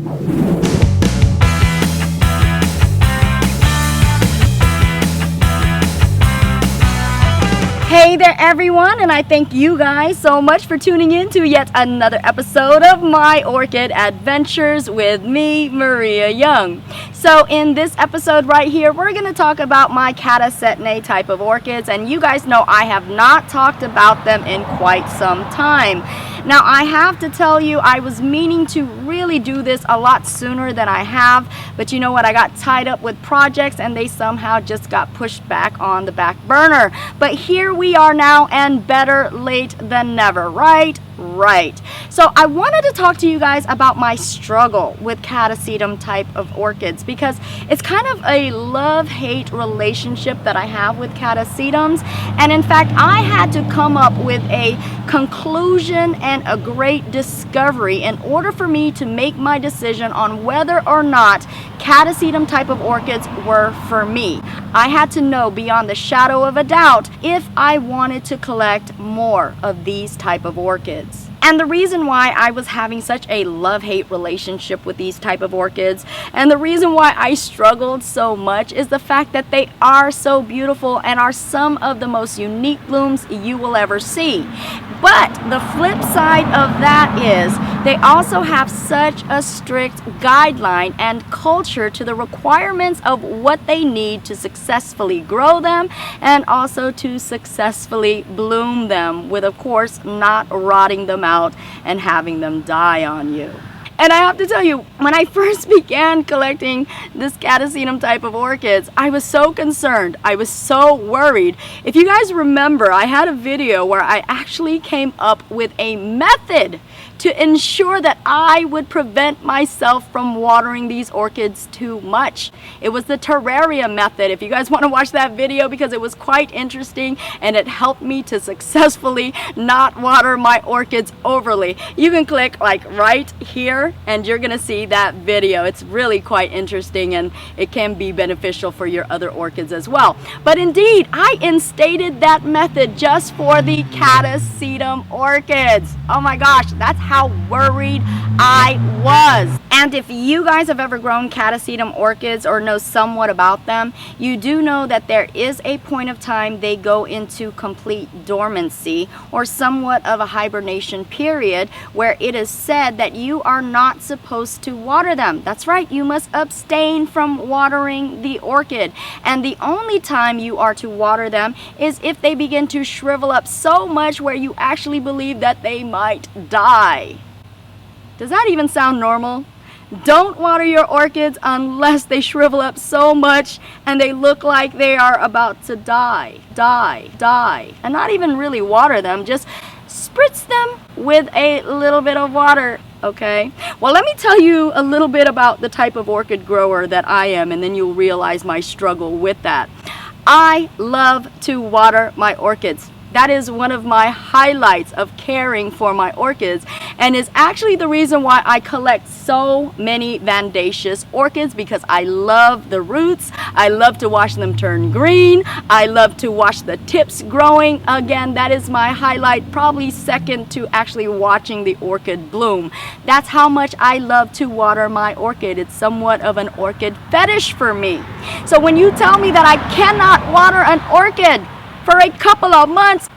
Hey there everyone, and I thank you guys so much for tuning in to yet another episode of my orchid adventures with me, Maria Young. So in this episode right here, we're going to talk about my Catasetum type of orchids, and you guys know I have not talked about them in quite some time. Now I have to tell you, I was meaning to really do this a lot sooner than I have, but you know what, I got tied up with projects and they somehow just got pushed back on the back burner. But here we are now, and better late than never, right? Right. So I wanted to talk to you guys about my struggle with Catasetum type of orchids, because it's kind of a love-hate relationship that I have with Catasetums. And in fact, I had to come up with a conclusion and a great discovery in order for me to make my decision on whether or not Catasetum type of orchids were for me. I had to know beyond the shadow of a doubt if I wanted to collect more of these type of orchids. And the reason why I was having such a love-hate relationship with these type of orchids, and the reason why I struggled so much, is the fact that they are so beautiful and are some of the most unique blooms you will ever see. But the flip side of that is they also have such a strict guideline and culture to the requirements of what they need to successfully grow them and also to successfully bloom them, with of course not rotting them out and having them die on you. And I have to tell you, when I first began collecting this Catasetum type of orchids, I was so concerned. I was so worried. If you guys remember, I had a video where I actually came up with a method to ensure that I would prevent myself from watering these orchids too much. It was the terrarium method. If you guys want to watch that video, because it was quite interesting and it helped me to successfully not water my orchids overly. You can click like right here and you're gonna see that video. It's really quite interesting and it can be beneficial for your other orchids as well. But indeed, I instated that method just for the Catasetum orchids. Oh my gosh, that's how worried I was. And if you guys have ever grown Catasetum orchids or know somewhat about them, you do know that there is a point of time they go into complete dormancy, or somewhat of a hibernation period, where it is said that you are not supposed to water them. That's right, you must abstain from watering the orchid. And the only time you are to water them is if they begin to shrivel up so much where you actually believe that they might die. Does that even sound normal? Don't water your orchids unless they shrivel up so much and they look like they are about to die. And not even really water them, just spritz them with a little bit of water, okay? Well, let me tell you a little bit about the type of orchid grower that I am, and then you'll realize my struggle with that. I love to water my orchids. That is one of my highlights of caring for my orchids, and is actually the reason why I collect so many Vandaceous orchids, because I love the roots. I love to watch them turn green. I love to watch the tips growing. Again, that is my highlight, probably second to actually watching the orchid bloom. That's how much I love to water my orchid. It's somewhat of an orchid fetish for me. So when you tell me that I cannot water an orchid for a couple of months,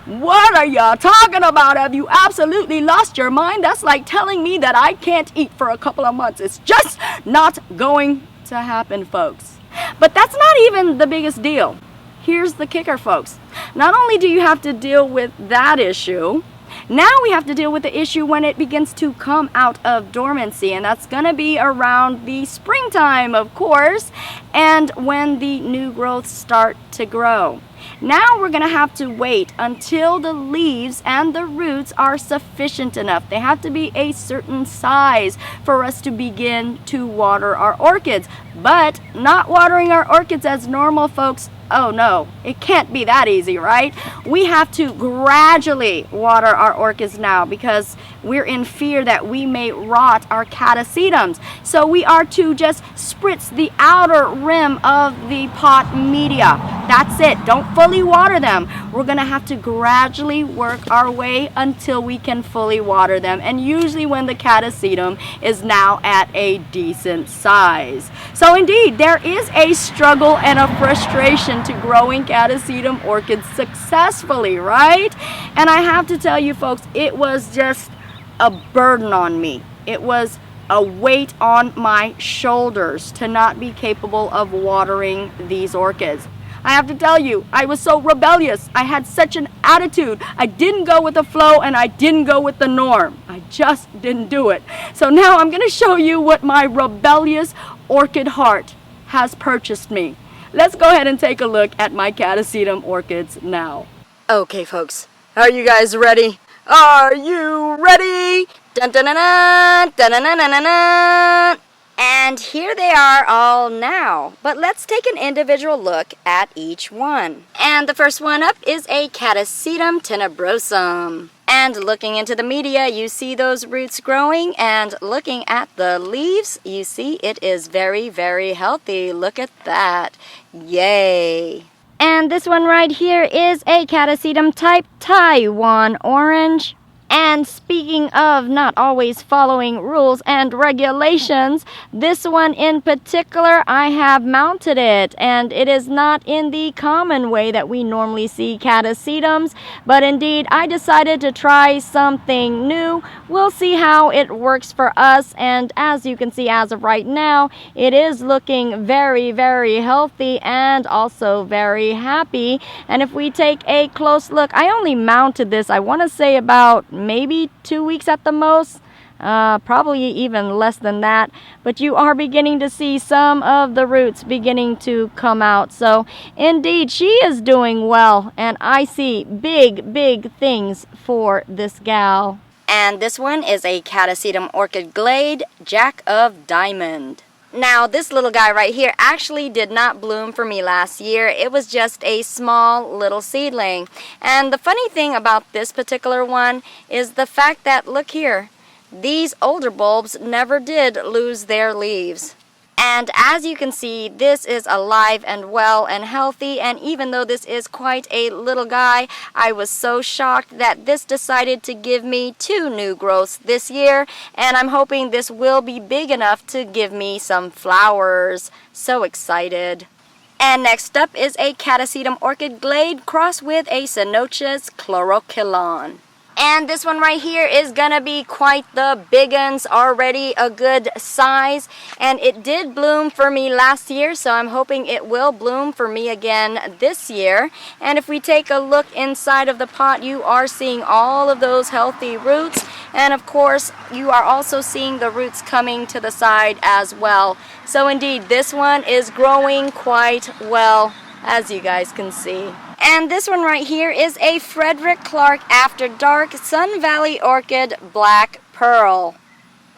what are y'all talking about? Have you absolutely lost your mind? That's like telling me that I can't eat for a couple of months. It's just not going to happen, folks. But that's not even the biggest deal. Here's the kicker, folks. Not only do you have to deal with that issue, now we have to deal with the issue when it begins to come out of dormancy, and that's going to be around the springtime, of course, and when the new growths start to grow. Now we're going to have to wait until the leaves and the roots are sufficient enough. They have to be a certain size for us to begin to water our orchids. But not watering our orchids as normal, folks, oh no, it can't be that easy, right? We have to gradually water our orchids now, because we're in fear that we may rot our Catasetums. So we are to just spritz the outer rim of the pot media. That's it. Don't fully water them. We're going to have to gradually work our way until we can fully water them. And usually when the Catasetum is now at a decent size. So indeed, there is a struggle and a frustration to growing Catasetum orchids successfully, right? And I have to tell you folks, it was just a burden on me. It was a weight on my shoulders to not be capable of watering these orchids. I have to tell you, I was so rebellious. I had such an attitude. I didn't go with the flow and I didn't go with the norm. I just didn't do it. So now I'm going to show you what my rebellious orchid heart has purchased me. Let's go ahead and take a look at my Catasetum orchids now. Okay, folks, are you guys ready? Are you ready? Dun dun dun dun dun dun dun dun dun. And here they are all now. But let's take an individual look at each one. And the first one up is a Catasetum Tenebrosum. And looking into the media, you see those roots growing, and looking at the leaves, you see it is very, very healthy. Look at that. Yay! And this one right here is a Catasetum type Taiwan orange. And speaking of not always following rules and regulations, this one in particular, I have mounted it. And it is not in the common way that we normally see Catasetums, but indeed I decided to try something new. We'll see how it works for us. And as you can see, as of right now, it is looking very, very healthy and also very happy. And if we take a close look, I only mounted this, I want to say about maybe 2 weeks at the most, probably even less than that, but you are beginning to see some of the roots beginning to come out. So indeed, she is doing well, and I see big, big things for this gal. And this one is a Catasetum orchid glade, Jack of Diamond. Now, this little guy right here actually did not bloom for me last year. It was just a small little seedling. And the funny thing about this particular one is the fact that, look here, these older bulbs never did lose their leaves. And as you can see, this is alive and well and healthy, and even though this is quite a little guy, I was so shocked that this decided to give me 2 new growths this year, and I'm hoping this will be big enough to give me some flowers. So excited. And next up is a Catasetum orchid glade crossed with a Cenotes chlorochelon. And this one right here is gonna be quite the big uns, already a good size. And it did bloom for me last year, so I'm hoping it will bloom for me again this year. And if we take a look inside of the pot, you are seeing all of those healthy roots. And of course, you are also seeing the roots coming to the side as well. So indeed, this one is growing quite well, as you guys can see. And this one right here is a Frederick Clark After Dark Sun Valley Orchid Black Pearl.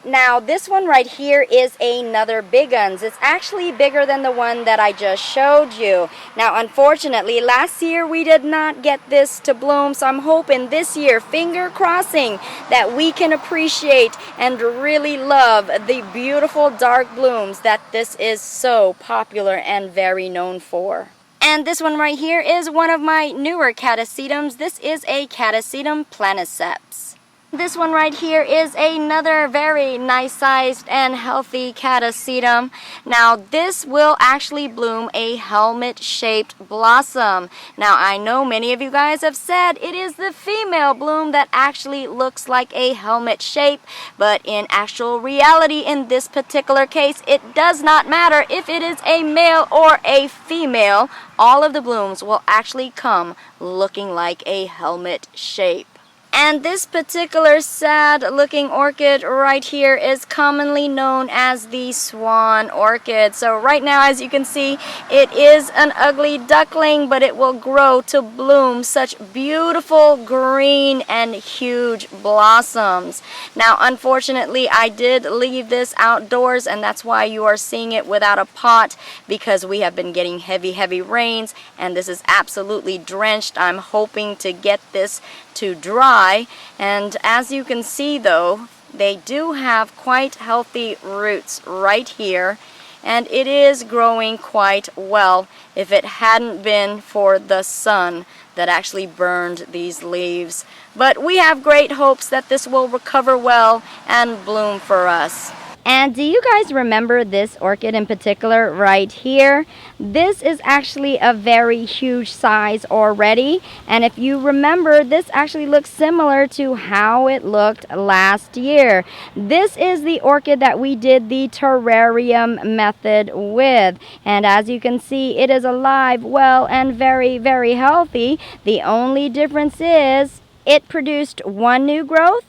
Now this one right here is another big uns. It's actually bigger than the one that I just showed you. Now unfortunately last year we did not get this to bloom, so I'm hoping this year, finger crossing, that we can appreciate and really love the beautiful dark blooms that this is so popular and very known for. And this one right here is one of my newer Catasetums. This is a Catasetum planiceps. This one right here is another very nice sized and healthy Catasetum. Now this will actually bloom a helmet shaped blossom. Now I know many of you guys have said it is the female bloom that actually looks like a helmet shape, but in actual reality in this particular case it does not matter if it is a male or a female. All of the blooms will actually come looking like a helmet shape. And this particular sad looking orchid right here is commonly known as the swan orchid. So right now, as you can see, it is an ugly duckling, but it will grow to bloom such beautiful green and huge blossoms. Now unfortunately I did leave this outdoors, and that's why you are seeing it without a pot, because we have been getting heavy rains and this is absolutely drenched. I'm hoping to get this to dry, and as you can see though, they do have quite healthy roots right here, and it is growing quite well if it hadn't been for the sun that actually burned these leaves. But we have great hopes that this will recover well and bloom for us. And do you guys remember this orchid in particular right here? This is actually a very huge size already. And if you remember, this actually looks similar to how it looked last year. This is the orchid that we did the terrarium method with. And as you can see, it is alive, well, and very, very healthy. The only difference is it produced one new growth,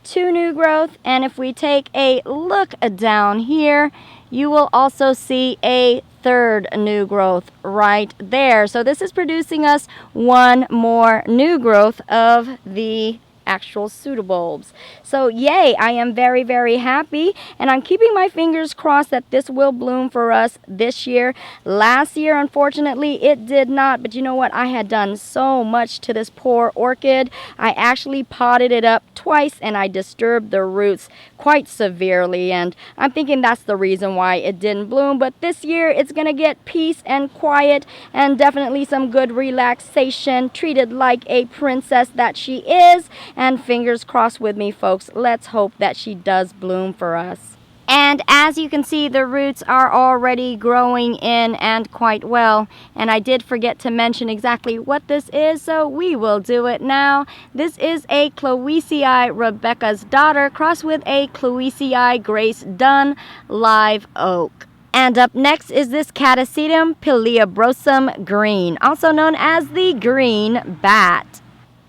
two new growth, and if we take a look down here, you will also see a third new growth right there. So this is producing us one more new growth of the actual pseudobulbs. So yay, I am very, very happy, and I'm keeping my fingers crossed that this will bloom for us this year. Last year, unfortunately, it did not, but you know what? I had done so much to this poor orchid. I actually potted it up twice, and I disturbed the roots quite severely, and I'm thinking that's the reason why it didn't bloom. But this year, it's gonna get peace and quiet, and definitely some good relaxation, treated like a princess that she is. And fingers crossed with me, folks. Let's hope that she does bloom for us. And as you can see, the roots are already growing in and quite well. And I did forget to mention exactly what this is, so we will do it now. This is a Clowisii Rebecca's Daughter crossed with a Clowisii Grace Dunn live oak. And up next is this Catasetum Pileabrosum green, also known as the green bat.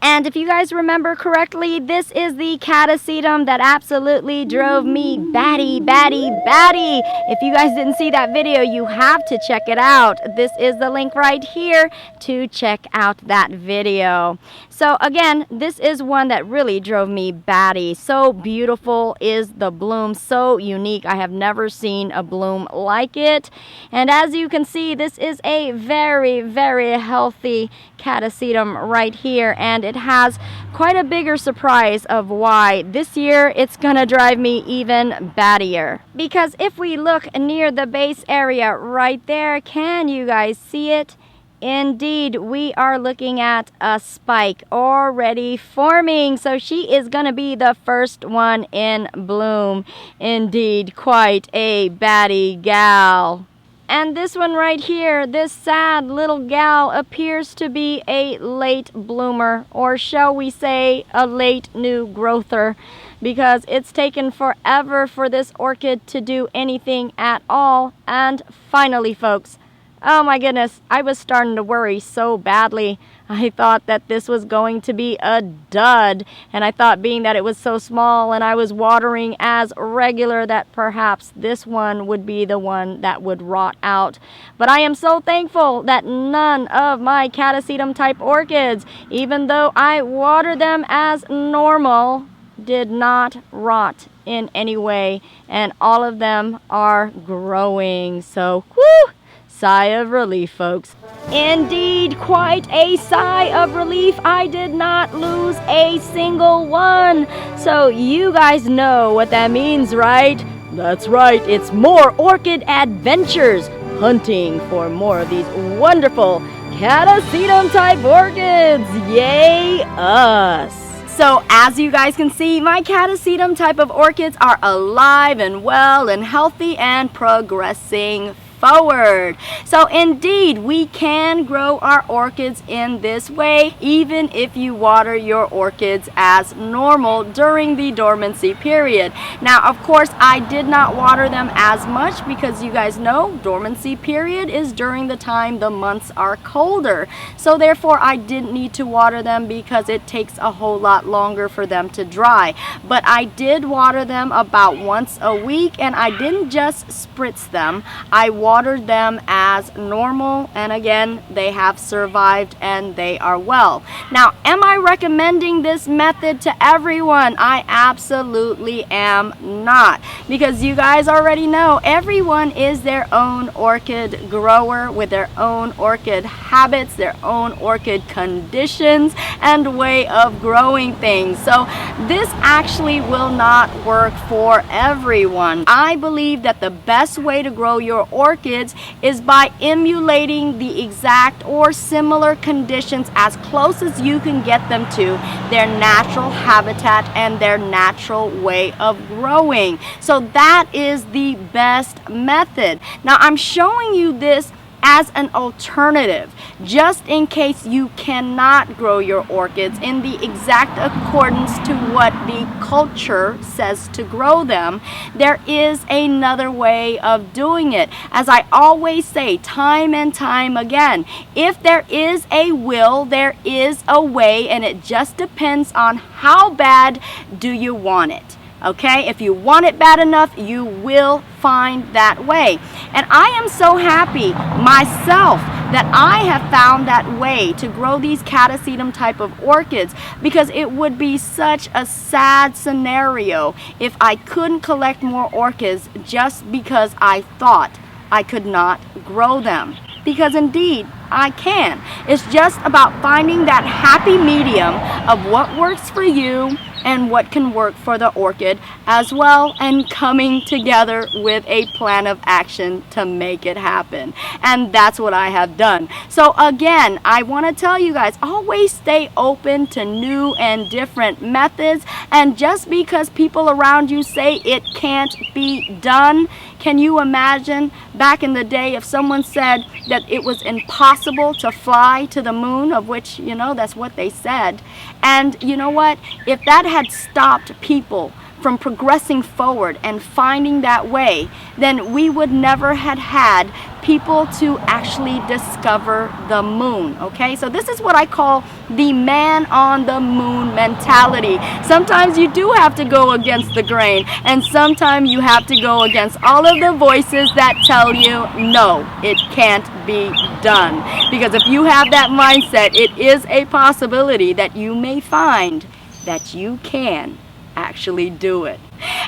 And if you guys remember correctly, this is the Catasetum that absolutely drove me batty. If you guys didn't see that video, you have to check it out. This is the link right here to check out that video. So again, this is one that really drove me batty. So beautiful is the bloom, so unique. I have never seen a bloom like it. And as you can see, this is a very, very healthy Catasetum right here, and it has quite a bigger surprise of why this year it's gonna drive me even battier. Because if we look near the base area right there, can you guys see it? Indeed, we are looking at a spike already forming, so she is gonna be the first one in bloom. Indeed, quite a batty gal. And this one right here, this sad little gal, appears to be a late bloomer, or shall we say a late new growther, because it's taken forever for this orchid to do anything at all. And finally, folks, oh my goodness, I was starting to worry so badly. I thought that this was going to be a dud, and I thought being that it was so small and I was watering as regular that perhaps this one would be the one that would rot out. But I am so thankful that none of my Catasetum type orchids, even though I water them as normal, did not rot in any way, and all of them are growing. So, whoo! Sigh of relief, folks. Indeed, quite a sigh of relief. I did not lose a single one. So you guys know what that means, right? That's right, it's more orchid adventures, hunting for more of these wonderful Catasetum type orchids. Yay us! So as you guys can see, my Catasetum type of orchids are alive and well and healthy and progressing forward. So indeed, we can grow our orchids in this way, even if you water your orchids as normal during the dormancy period. Now, of course, I did not water them as much because you guys know dormancy period is during the time the months are colder. So therefore, I didn't need to water them because it takes a whole lot longer for them to dry. But I did water them about once a week, and I didn't just spritz them. I watered them as normal, and again, they have survived and they are well. Now, am I recommending this method to everyone? I absolutely am not, because you guys already know everyone is their own orchid grower with their own orchid habits, their own orchid conditions and way of growing things. So this actually will not work for everyone. I believe that the best way to grow your orchids is by emulating the exact or similar conditions as close as you can get them to their natural habitat and their natural way of growing. So that is the best method. Now I'm showing you this as an alternative, just in case you cannot grow your orchids in the exact accordance to what the culture says to grow them. There is another way of doing it. As I always say time and time again, if there is a will, there is a way, and it just depends on how bad do you want it. Okay, if you want it bad enough, you will find that way. And I am so happy myself that I have found that way to grow these Catasetum type of orchids, because it would be such a sad scenario if I couldn't collect more orchids just because I thought I could not grow them. Because indeed, I can. It's just about finding that happy medium of what works for you and what can work for the orchid as well, and coming together with a plan of action to make it happen. And that's what I have done. So again, I want to tell you guys, always stay open to new and different methods. And just because people around you say it can't be done, can you imagine back in the day if someone said that it was impossible to fly to the moon, of which, you know, that's what they said. And you know what? If that had stopped people from progressing forward and finding that way, then we would never had people to actually discover the moon. Okay, so this is what I call the man on the moon mentality. Sometimes you do have to go against the grain, and sometimes you have to go against all of the voices that tell you no, it can't be done. Because if you have that mindset, it is a possibility that you may find that you can actually do it.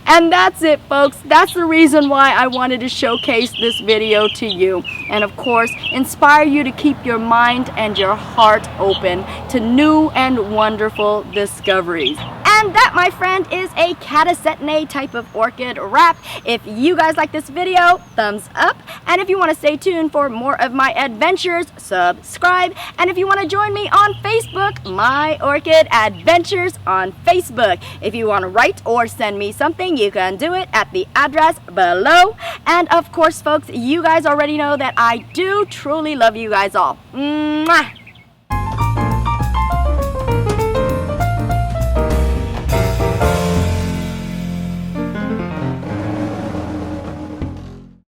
And that's it, folks. That's the reason why I wanted to showcase this video to you, and of course inspire you to keep your mind and your heart open to new and wonderful discoveries. And that, my friend, is a Catasetum type of orchid wrap. If you guys like this video, thumbs up. And if you want to stay tuned for more of my adventures, subscribe. And if you want to join me on Facebook, My Orchid Adventures on Facebook. If you want to write or send me something, you can do it at the address below. And of course, folks, you guys already know that I do truly love you guys all. Mwah!